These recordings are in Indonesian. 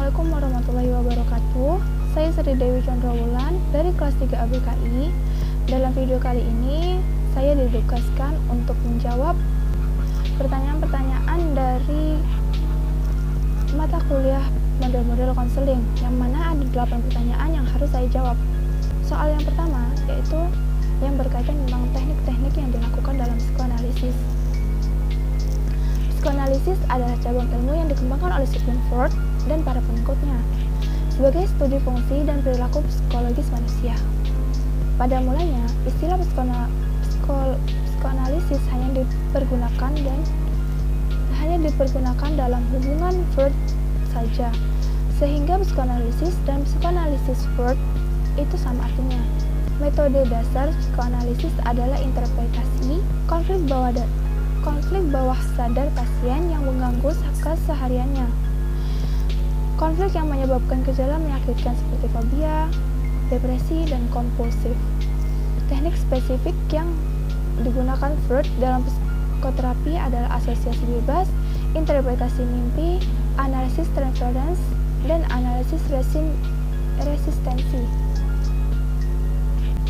Assalamualaikum warahmatullahi wabarakatuh. Saya Sri Dewi Chandrawulan dari kelas 3 ABKI. Dalam video kali ini, saya ditugaskan untuk menjawab pertanyaan-pertanyaan dari mata kuliah model-model konseling, yang mana ada 8 pertanyaan yang harus saya jawab. Soal yang pertama yaitu yang berkaitan tentang teknik-teknik yang dilakukan dalam psikoanalisis. Psikoanalisis adalah cabang ilmu yang dikembangkan oleh Sigmund Freud dan para pengikutnya sebagai studi fungsi dan perilaku psikologis manusia. Pada mulanya, istilah psikoanalisis hanya dipergunakan dalam hubungan Freud saja, sehingga psikoanalisis dan psikoanalisis Freud itu sama artinya. Metode dasar psikoanalisis adalah interpretasi konflik bawah sadar pasien yang mengganggu kesehariannya. Konflik yang menyebabkan gejala menyakitkan seperti fobia, depresi, dan kompulsif. Teknik spesifik yang digunakan Freud dalam psikoterapi adalah asosiasi bebas, interpretasi mimpi, analisis transference, dan analisis resistensi.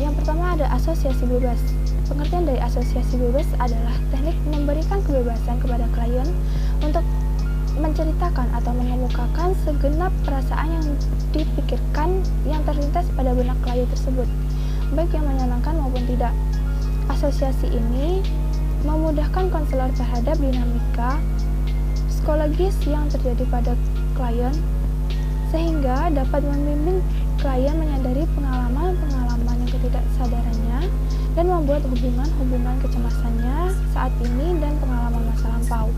Yang pertama ada asosiasi bebas. Pengertian dari asosiasi bebas adalah teknik memberikan kebebasan kepada klien untuk menceritakan atau mengemukakan segenap perasaan yang dipikirkan yang terlintas pada benak klien tersebut, baik yang menyenangkan maupun tidak. Asosiasi ini memudahkan konselor terhadap dinamika psikologis yang terjadi pada klien, sehingga dapat membimbing klien menyadari pengalaman-pengalaman yang ketidaksadarannya dan membuat hubungan kecemasannya saat ini dan pengalaman masa lampau.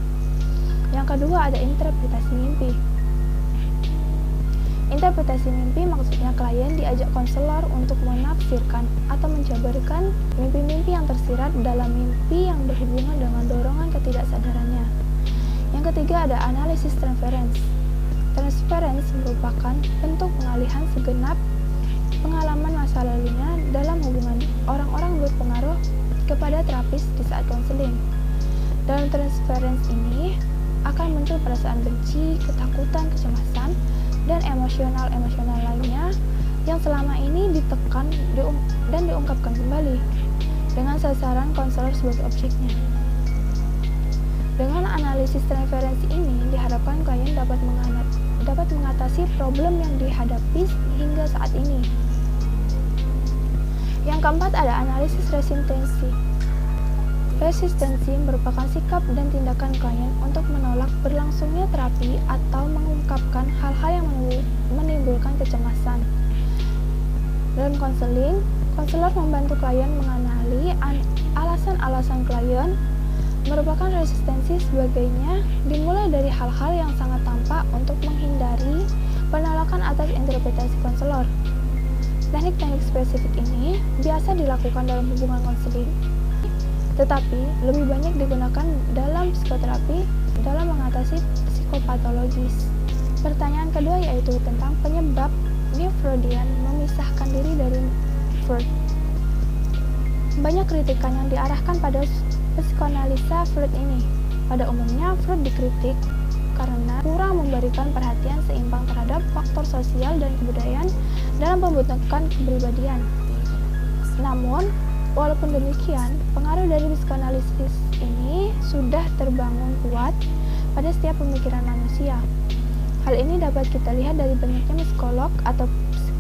Yang kedua ada interpretasi mimpi. Interpretasi mimpi maksudnya klien diajak konselor untuk menafsirkan atau menjabarkan mimpi-mimpi yang tersirat dalam mimpi yang berhubungan dengan dorongan ketidaksadarannya. Yang ketiga ada analisis transference. Transference merupakan bentuk pengalihan segenap pengalaman masa lalunya dalam hubungan orang-orang berpengaruh kepada terapis di saat konseling. Dalam transference ini akan muncul perasaan benci, ketakutan, kecemasan, dan emosional lainnya yang selama ini ditekan dan diungkapkan kembali dengan sasaran konselor sebagai objeknya. Dengan analisis transferensi ini diharapkan klien dapat mengatasi problem yang dihadapi hingga saat ini. Yang keempat ada analisis resistensi. Resistensi merupakan sikap dan tindakan klien untuk menolak berlangsungnya terapi atau mengungkapkan hal-hal yang menimbulkan kecemasan. Dalam konseling, konselor membantu klien mengenali alasan-alasan klien merupakan resistensi sebagainya, dimulai dari hal-hal yang sangat tampak untuk menghindari penolakan atas interpretasi konselor. Teknik-teknik spesifik ini biasa dilakukan dalam hubungan konseling, tetapi lebih banyak digunakan dalam psikoterapi dalam mengatasi psikopatologis. Pertanyaan kedua yaitu tentang penyebab Neo-Freudian memisahkan diri dari Freud. Banyak kritikan yang diarahkan pada psikoanalisa Freud ini. Pada umumnya, Freud dikritik karena kurang memberikan perhatian seimbang terhadap faktor sosial dan kebudayaan dalam pembentukan kepribadian. Namun, walaupun demikian, pengaruh dari psikoanalisis ini sudah terbangun kuat pada setiap pemikiran manusia. Hal ini dapat kita lihat dari banyaknya psikolog atau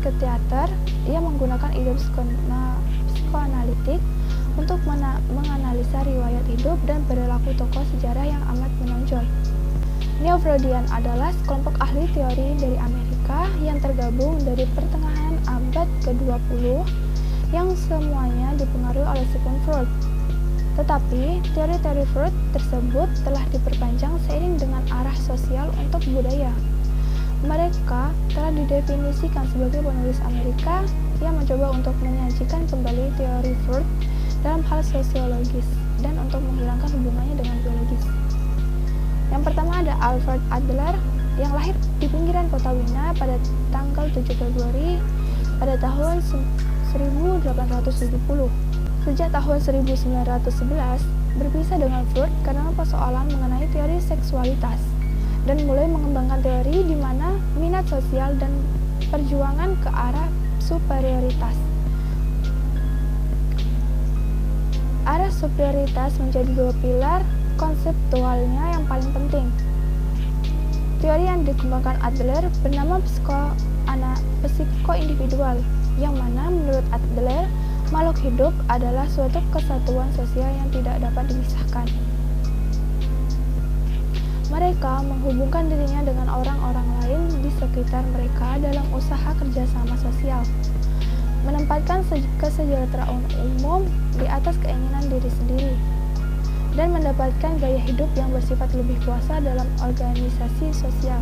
psikiater yang menggunakan ide psikoanalitik untuk menganalisa riwayat hidup dan perilaku tokoh sejarah yang amat menonjol. Neo-Freudian adalah sekelompok ahli teori dari Amerika yang tergabung dari pertengahan abad ke-20 yang semuanya dipengaruhi oleh Sigmund Freud. Tetapi, teori-teori Freud tersebut telah diperpanjang seiring dengan arah sosial untuk budaya. Mereka telah didefinisikan sebagai penulis Amerika yang mencoba untuk menyajikan kembali teori Freud dalam hal sosiologis dan untuk menghilangkan hubungannya dengan biologis. Yang pertama ada Alfred Adler yang lahir di pinggiran kota Wina pada tanggal 7 Februari pada tahun 1870. Sejak tahun 1911, berpisah dengan Freud karena persoalan mengenai teori seksualitas dan mulai mengembangkan teori di mana minat hubungan sosial dan perjuangan ke arah superioritas. Arah superioritas menjadi dua pilar konseptualnya yang paling penting. Teori yang dikembangkan Adler bernama psikoindividual, yang mana menurut Adler, makhluk hidup adalah suatu kesatuan sosial yang tidak dapat dipisahkan. Mereka menghubungkan dirinya dengan orang-orang lain di sekitar mereka dalam usaha kerjasama sosial, menempatkan kesejahteraan umum di atas keinginan diri sendiri, dan mendapatkan gaya hidup yang bersifat lebih kuasa dalam organisasi sosial.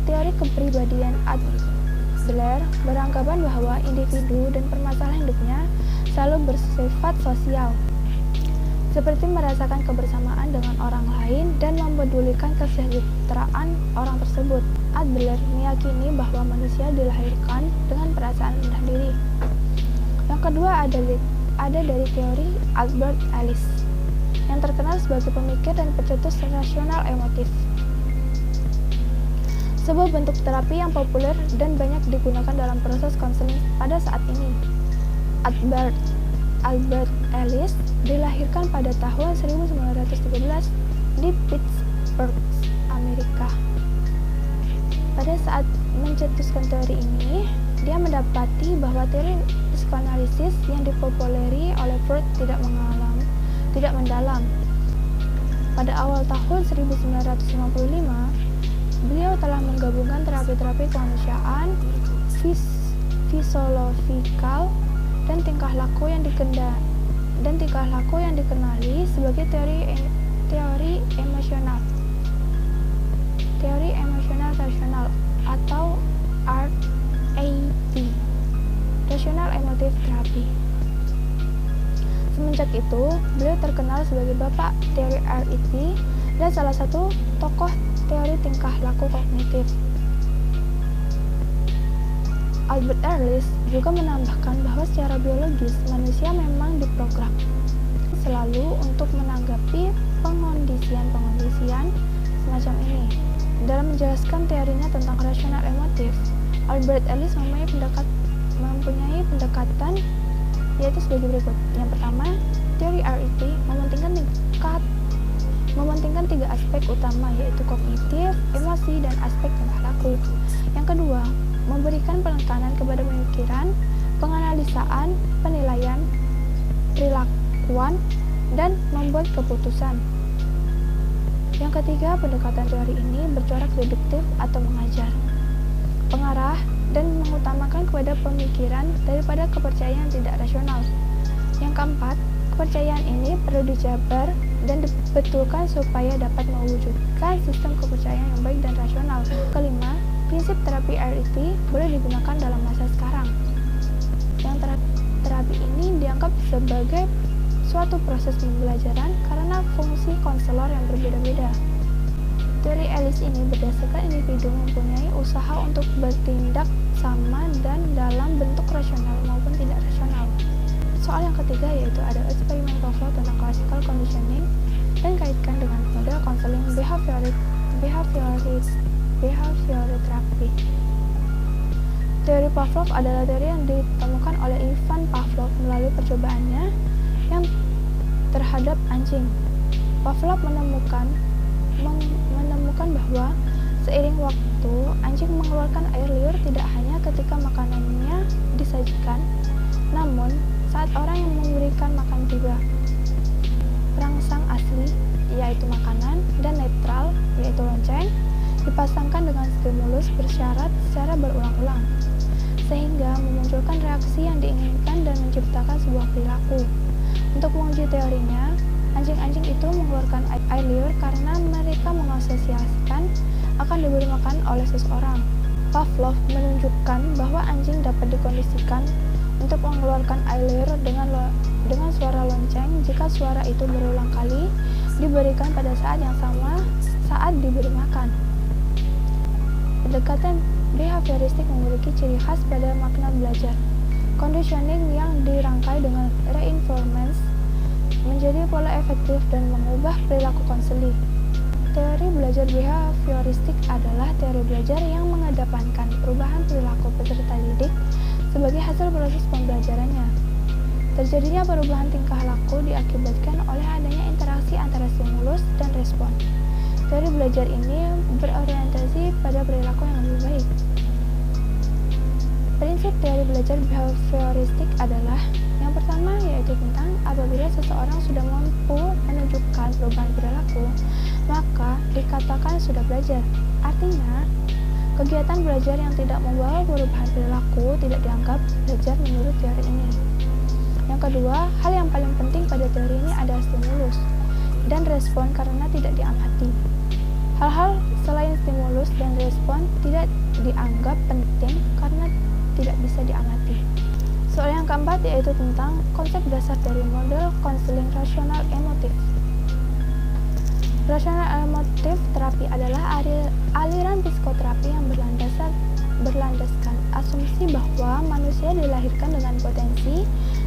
Teori kepribadian Adler beranggapan bahwa individu dan permasalahan hidupnya selalu bersifat sosial, seperti merasakan kebersamaan dengan orang lain dan mempedulikan kesejahteraan orang tersebut. Adler meyakini bahwa manusia dilahirkan dengan perasaan rendah diri. Yang kedua ada dari teori Albert Ellis, yang terkenal sebagai pemikir dan pencetus rasional emotif. Sebuah bentuk terapi yang populer dan banyak digunakan dalam proses konseling pada saat ini. Albert Ellis dilahirkan pada tahun 1913 di Pittsburgh, Amerika. Pada saat mencetuskan teori ini, dia mendapati bahwa teori psikoanalisis yang dipopuleri oleh Freud tidak mendalam. Pada awal tahun 1955, beliau telah menggabungkan terapi-terapi kemanusiaan, fisiologikal, dan tingkah laku yang dikenali sebagai teori emosional rasional atau RAT, Rational Emotive Therapy. Semenjak itu, beliau terkenal sebagai bapak teori RAT dan salah satu tokoh teori tingkah laku kognitif. Albert Ellis juga menambahkan bahwa secara biologis manusia memang diprogram selalu untuk menanggapi pengondisian semacam ini. Dalam menjelaskan teorinya tentang rasional emotif, Albert Ellis mempunyai pendekatan yaitu sebagai berikut. Yang pertama, teori RET mementingkan tiga aspek utama, yaitu kognitif, emosi, dan aspek tingkah laku. Yang kedua, memberikan penekanan kepada pemikiran, penganalisaan, penilaian, perilakuan, dan membuat keputusan. Yang ketiga, pendekatan teori ini bercorak deduktif atau mengajar, pengarah, dan mengutamakan kepada pemikiran daripada kepercayaan yang tidak rasional. Yang keempat, kepercayaan ini perlu dijabar dan dibetulkan supaya dapat mewujudkan sistem kepercayaan yang baik dan rasional. Kelima, prinsip terapi RET boleh digunakan dalam masa sekarang. Yang terapi ini dianggap sebagai suatu proses pembelajaran karena fungsi konselor yang berbeda-beda. Teori Ellis ini berdasarkan individu mempunyai usaha untuk bertindak sama dan dalam bentuk rasional maupun tidak rasional. Soal yang ketiga yaitu ada eksperimen Pavlov tentang classical conditioning dan kaitkan dengan model konseling behavioral therapy. Teori Pavlov adalah teori yang ditemukan oleh Ivan Pavlov melalui percobaannya yang terhadap anjing. Pavlov menemukan bahwa seiring waktu anjing mengeluarkan air liur tidak hanya ketika makanannya disajikan, namun saat orang yang memberikan makan tiba. Perangsang asli, yaitu makanan, dan netral, yaitu lonceng, dipasangkan dengan stimulus bersyarat secara berulang-ulang, sehingga memunculkan reaksi yang diinginkan dan menciptakan sebuah perilaku. Untuk menguji teorinya, anjing-anjing itu mengeluarkan air liur karena mereka mengasosiasikan akan diberi makan oleh seseorang. Pavlov menunjukkan bahwa anjing dapat dikondisikan untuk mengeluarkan air liur dengan suara lonceng jika suara itu berulang kali diberikan pada saat yang sama saat diberi makan. Pendekatan behavioristik memiliki ciri khas pada makna belajar. Conditioning yang dirangkai dengan reinforcement menjadi pola efektif dan mengubah perilaku konseli. Teori belajar behavioristik adalah teori belajar yang mengedepankan perubahan perilaku peserta didik sebagai hasil proses pembelajarannya. Terjadinya perubahan tingkah laku diakibatkan oleh adanya interaksi antara stimulus dan respon. Teori belajar ini berorientasi pada perilaku yang lebih baik. Prinsip teori belajar behavioristik adalah yang pertama, yaitu tentang apabila seseorang sudah mampu menunjukkan perubahan perilaku, maka dikatakan sudah belajar. Artinya, kegiatan belajar yang tidak membawa perubahan perilaku tidak dianggap belajar menurut teori ini. Yang kedua, hal yang paling penting pada teori ini adalah stimulus dan respon karena tidak diamati. Hal-hal selain stimulus dan respon tidak dianggap penting karena tidak bisa diamati. Soal yang keempat yaitu tentang konsep dasar dari model konseling rasional emotif. Rasional emotif terapi adalah aliran psikoterapi yang berlandaskan asumsi bahwa manusia dilahirkan dengan potensi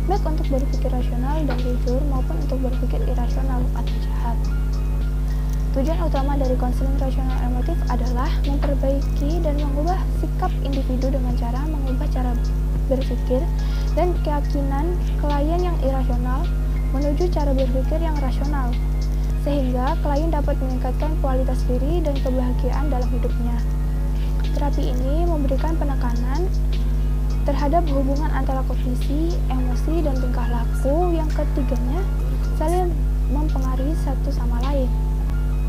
baik untuk berpikir rasional dan jujur maupun untuk berpikir irasional atau jahat. Tujuan utama dari konseling rasional emotif adalah memperbaiki dan mengubah sikap individu dengan cara mengubah cara berpikir dan keyakinan klien yang irasional menuju cara berpikir yang rasional, sehingga klien dapat meningkatkan kualitas diri dan kebahagiaan dalam hidupnya. Terapi ini memberikan penekanan terhadap hubungan antara kognisi, emosi, dan tingkah laku yang ketiganya saling mempengaruhi satu sama lain.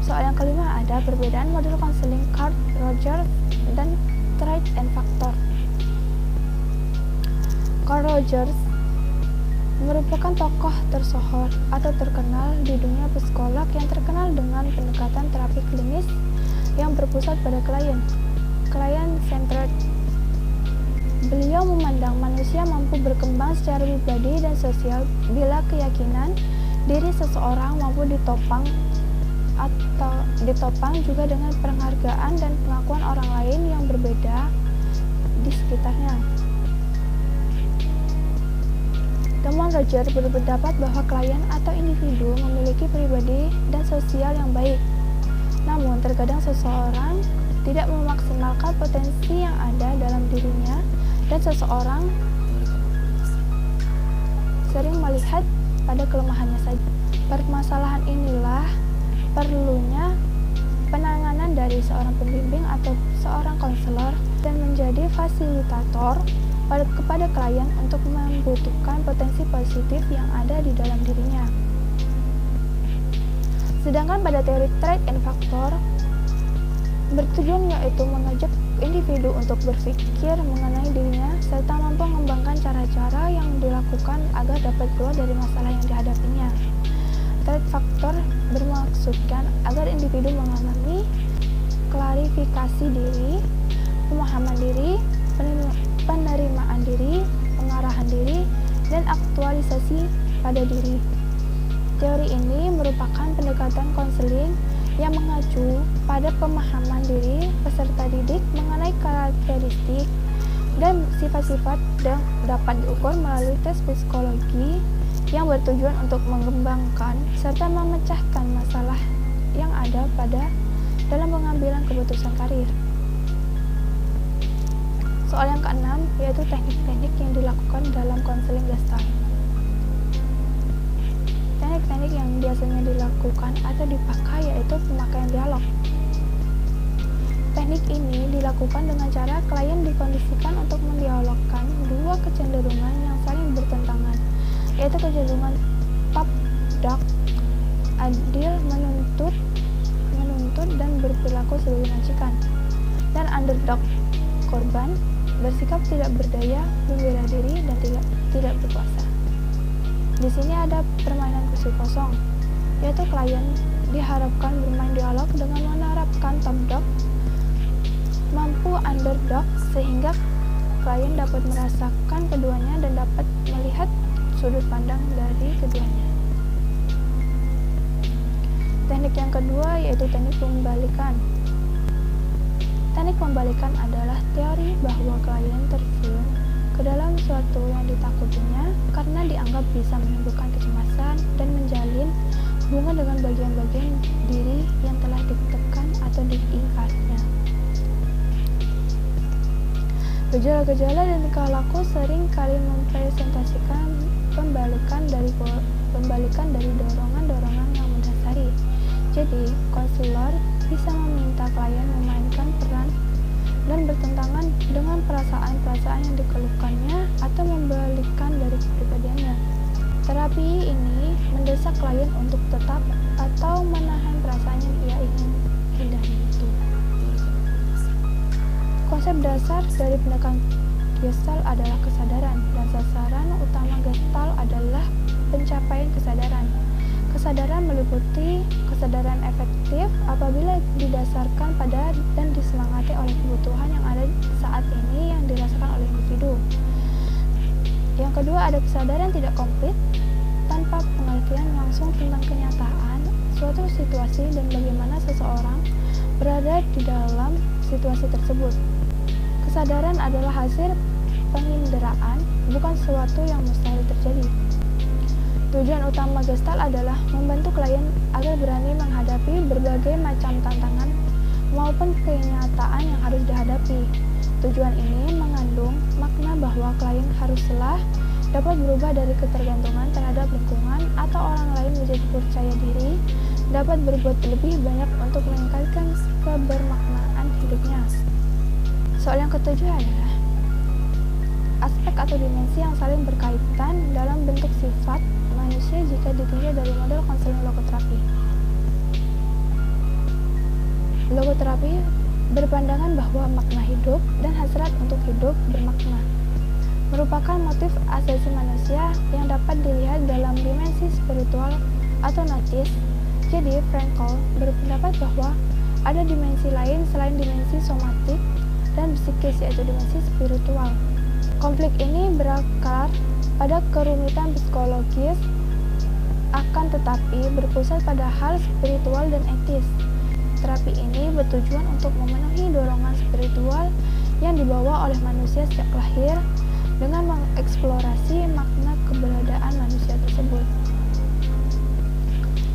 Soal yang kelima ada perbedaan model konseling Carl Rogers dan Trait and Factor. Carl Rogers merupakan tokoh tersohor atau terkenal di dunia psikolog yang terkenal dengan pendekatan terapi klinis yang berpusat pada client-centered. Beliau memandang manusia mampu berkembang secara pribadi dan sosial bila keyakinan diri seseorang mampu ditopang juga dengan penghargaan dan pengakuan orang lain yang berbeda di sekitarnya. Temuan Roger berpendapat bahwa klien atau individu memiliki pribadi dan sosial yang baik. Namun, terkadang seseorang tidak memaksimalkan potensi yang ada dalam dirinya dan seseorang sering melihat pada kelemahannya saja. Permasalahan inilah perlunya penanganan dari seorang pembimbing atau seorang konselor dan menjadi fasilitator kepada klien untuk membutuhkan potensi positif yang ada di dalam dirinya. Sedangkan pada teori Trait and Factor bertujuan yaitu mengajak individu untuk berpikir mengenai dirinya serta mampu mengembangkan cara-cara yang dilakukan agar dapat keluar dari masalah yang dihadapinya. Trait Factor bermaksudkan agar individu mengalami klarifikasi diri, pemahaman diri, penerimaan diri, pengarahan diri, dan aktualisasi pada diri. Teori ini merupakan pendekatan konseling yang mengacu pada pemahaman diri peserta didik mengenai karakteristik dan sifat-sifat yang dapat diukur melalui tes psikologi yang bertujuan untuk mengembangkan serta memecahkan masalah yang ada dalam pengambilan keputusan karir. Soal yang keenam yaitu teknik-teknik yang dilakukan dalam konseling Gestalt. Teknik-teknik yang biasanya dilakukan atau dipakai yaitu pemakaian dialog. Teknik ini dilakukan dengan cara klien dikondisikan untuk mendialogkan dua kecenderungan yang saling bertentangan, yaitu kecenderungan top dog, adil menuntut dan berperilaku sebagai majikan, dan underdog, korban, bersikap tidak berdaya, membela diri, dan tidak berkuasa. Di sini ada permainan kursi kosong, yaitu klien diharapkan bermain dialog dengan menerapkan top dog, mampu underdog, sehingga klien dapat merasakan keduanya dan dapat melihat sudut pandang dari keduanya. Teknik yang kedua yaitu teknik pembalikan. Teknik pembalikan adalah teori bahwa klien terjun ke dalam sesuatu yang ditakutinya karena dianggap bisa menimbulkan kecemasan dan menjalin sehubungan dengan bagian-bagian diri yang telah ditekan atau diingkarinya. Gejala-gejala dan tingkah laku sering kali mempresentasikan pembalikan dari dorongan-dorongan yang mendasari. Jadi, konselor bisa meminta klien memainkan peran dan bertentangan dengan perasaan-perasaan yang dikeluhkannya atau membalikkan dari kepribadiannya. Terapi ini mendesak klien untuk tetap atau menahan perasaan yang ia ingin hindari itu. Konsep dasar dari pendekatan Gestalt adalah kesadaran, dan sasaran utama Gestalt adalah pencapaian kesadaran. Kesadaran meliputi kesadaran efektif apabila didasarkan pada dan disemangati oleh kebutuhan yang ada saat ini yang dirasakan oleh individu. Yang kedua, ada kesadaran tidak komplit tanpa pengertian langsung tentang kenyataan suatu situasi dan bagaimana seseorang berada di dalam situasi tersebut. Kesadaran adalah hasil penginderaan, bukan sesuatu yang mustahil terjadi. Tujuan utama Gestalt adalah membantu klien agar berani menghadapi berbagai macam tantangan maupun kenyataan yang harus dihadapi. Tujuan ini mengandung makna bahwa klien haruslah dapat berubah dari ketergantungan terhadap lingkungan atau orang lain menjadi percaya diri, dapat berbuat lebih banyak untuk meningkatkan kebermaknaan hidupnya. Soal yang ketujuh adalah aspek atau dimensi yang saling berkaitan dalam bentuk sifat manusia jika ditinjau dari model konseling logoterapi. Logoterapi berpandangan bahwa makna hidup dan hasrat untuk hidup bermakna merupakan motif asasi manusia yang dapat dilihat dalam dimensi spiritual atau notis. Jadi, Frankl berpendapat bahwa ada dimensi lain selain dimensi somatik dan psikis, yaitu dimensi spiritual. Konflik ini berakar pada kerumitan psikologis, akan tetapi berpusat pada hal spiritual dan etis. Terapi ini bertujuan untuk memenuhi dorongan spiritual yang dibawa oleh manusia sejak lahir dengan mengeksplorasi makna keberadaan manusia tersebut.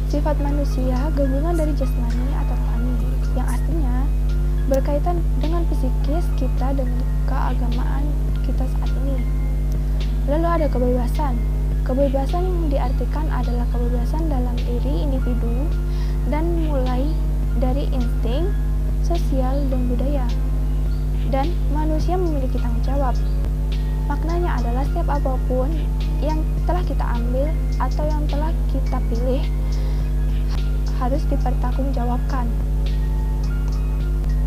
Sifat manusia gabungan dari jasmani atau rohani, yang artinya berkaitan dengan psikis kita dan keagamaan kita saat ini. Lalu ada kebebasan. Kebebasan yang diartikan adalah kebebasan dalam diri individu dan mulai dari insting, sosial, dan budaya. Dan manusia memiliki tanggung jawab. Maknanya adalah setiap apapun yang telah kita ambil atau yang telah kita pilih harus dipertanggungjawabkan.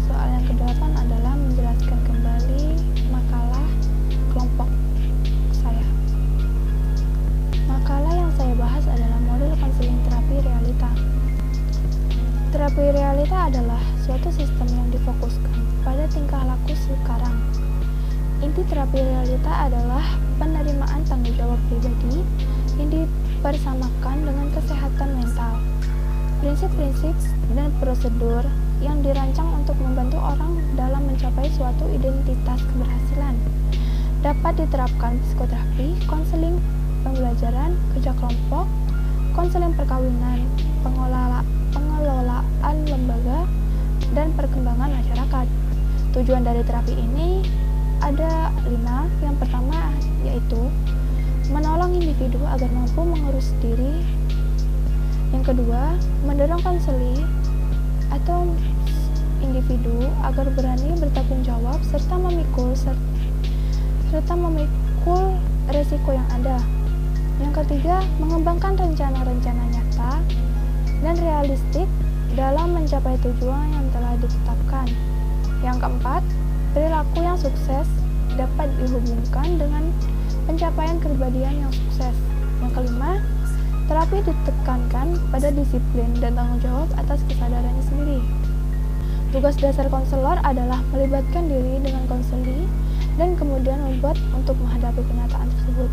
Soal yang kedelapan adalah menjelaskan kembali makalah kelompok saya. Makalah yang saya bahas adalah model konseling terapi realita. Terapi realita adalah suatu sistem yang difokuskan pada tingkah laku sekarang. Inti terapi realita adalah penerimaan tanggung jawab pribadi yang dipersamakan dengan kesehatan mental. Prinsip-prinsip dan prosedur yang dirancang untuk membantu orang dalam mencapai suatu identitas keberhasilan dapat diterapkan psikoterapi, konseling pembelajaran, kerja kelompok, konseling perkawinan, pengelolaan lembaga, dan perkembangan masyarakat. Tujuan dari terapi ini ada 5. Yang pertama yaitu menolong individu agar mampu mengurus diri. Yang kedua, mendorong konseli atau individu agar berani bertanggung jawab serta memikul resiko yang ada. Yang ketiga, mengembangkan rencana-rencana nyata dan realistik dalam mencapai tujuan yang telah ditetapkan. Yang keempat, perilaku yang sukses dapat dihubungkan dengan pencapaian kepribadian yang sukses. Yang kelima, terapi ditekankan pada disiplin dan tanggung jawab atas kesadarannya sendiri. Tugas dasar konselor adalah melibatkan diri dengan konseli dan kemudian membuat untuk menghadapi kenyataan tersebut.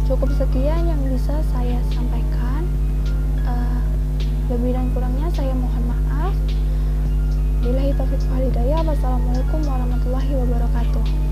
Cukup sekian yang bisa saya sampaikan. Lebih dan kurangnya saya mohon maaf. Billahi taufiq wal hidayah. Wassalamualaikum warahmatullahi wabarakatuh.